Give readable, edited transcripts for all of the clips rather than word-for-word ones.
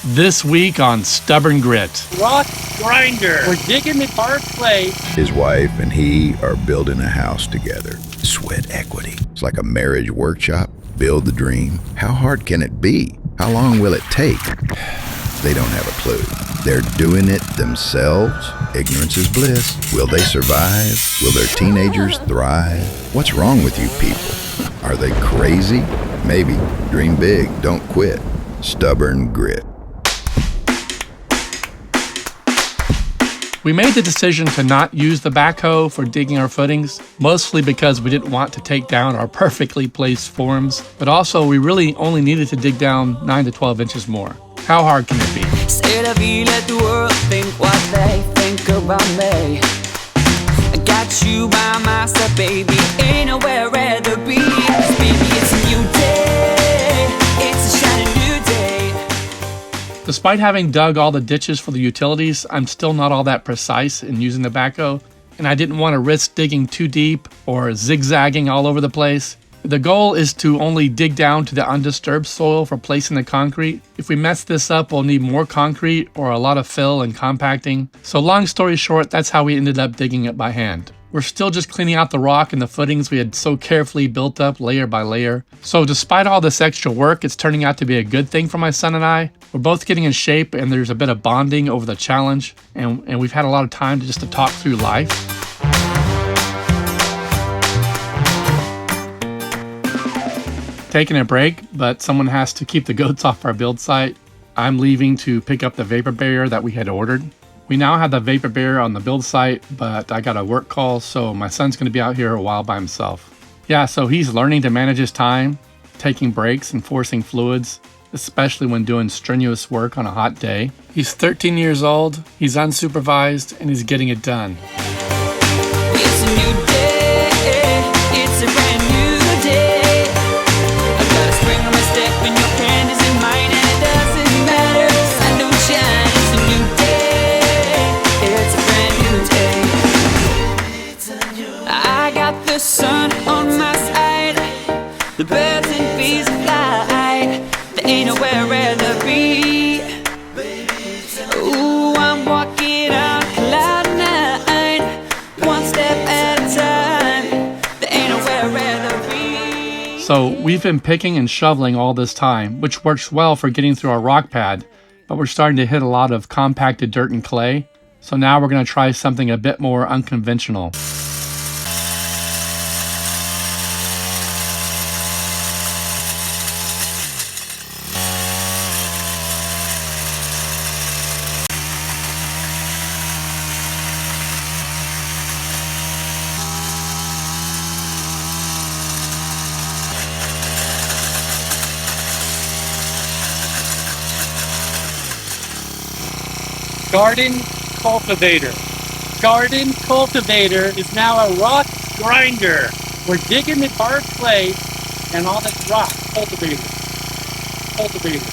This week on Stubborn Grit. Rock grinder. We're digging the hard clay. His wife and he are building a house together. Sweat equity. It's like a marriage workshop. Build the dream. How hard can it be? How long will it take? They don't have a clue. They're doing it themselves. Ignorance is bliss. Will they survive? Will their teenagers thrive? What's wrong with you people? Are they crazy? Maybe. Dream big. Don't quit. Stubborn Grit. We made the decision to not use the backhoe for digging our footings, mostly because we didn't want to take down our perfectly placed forms, but also we really only needed to dig down 9 to 12 inches more. How hard can it be? Say la vie, let the world think what they think about me. I got you by my side, baby, ain't nowhere I'd rather be. 'Cause baby, it's a new day, it's a shining new day. Despite having dug all the ditches for the utilities, I'm still not all that precise in using the backhoe, and I didn't want to risk digging too deep or zigzagging all over the place. The goal is to only dig down to the undisturbed soil for placing the concrete. If we mess this up, we'll need more concrete or a lot of fill and compacting. So long story short, that's how we ended up digging it by hand. We're still just cleaning out the rock and the footings we had so carefully built up layer by layer. So despite all this extra work, it's turning out to be a good thing for my son and I. We're both getting in shape and there's a bit of bonding over the challenge, and we've had a lot of time to talk through life. Taking a break, but someone has to keep the goats off our build site. I'm leaving to pick up the vapor barrier that we had ordered. We now have the vapor barrier on the build site, but I got a work call, so my son's going to be out here a while by himself. Yeah, so he's learning to manage his time, taking breaks and forcing fluids, especially when doing strenuous work on a hot day. He's 13 years old, he's unsupervised, and he's getting it done. It's a new day, it's a brand new day. I got a spring on my step and your hand is in mine, and it doesn't matter, sun don't shine. It's a new day, it's a brand new day. I got the sun on my side, the birds and bees fly, there ain't nowhere I'd rather be. Ooh, I'm walking on cloud nine, one step at a time, there ain't nowhere I'd rather be. So we've been picking and shoveling all this time, which works well for getting through our rock pad, but we're starting to hit a lot of compacted dirt and clay. So now we're going to try something a bit more unconventional. Garden cultivator. Garden cultivator is now a rock grinder. We're digging the hard clay and all that rock. Cultivator. Cultivator.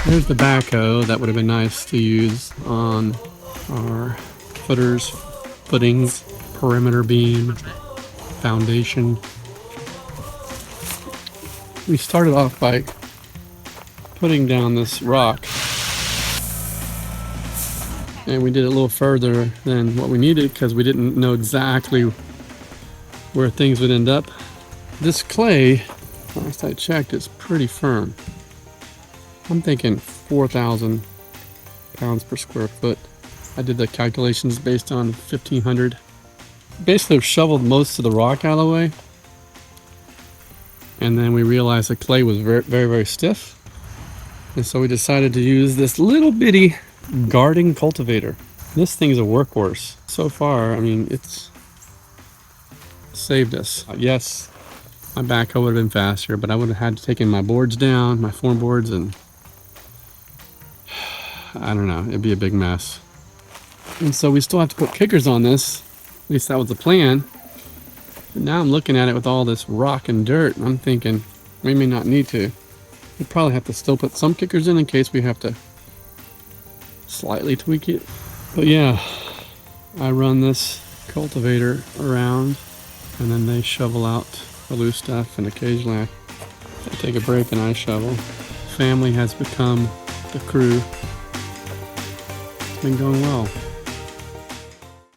There's the backhoe. That would have been nice to use on our footers, footings, perimeter beam, foundation. We started off by putting down this rock, and we did it a little further than what we needed because we didn't know exactly where things would end up. This clay, last I checked, is pretty firm. I'm thinking 4,000 pounds per square foot. I did the calculations based on 1,500. Basically, I've shoveled most of the rock out of the way. And then we realized the clay was very, very, very stiff. And so we decided to use this little bitty garden cultivator. This thing's a workhorse. So far, I mean, it's saved us. Yes, my backhoe would have been faster, but I would have had to take in my boards down, my form boards, and I don't know, it'd be a big mess. And so we still have to put kickers on this. At least that was the plan. But now I'm looking at it with all this rock and dirt, and I'm thinking we may not need to. We probably have to still put some kickers in case we have to slightly tweak it. But yeah, I run this cultivator around and then they shovel out the loose stuff, and occasionally I take a break and I shovel. Family has become the crew. It's been going well.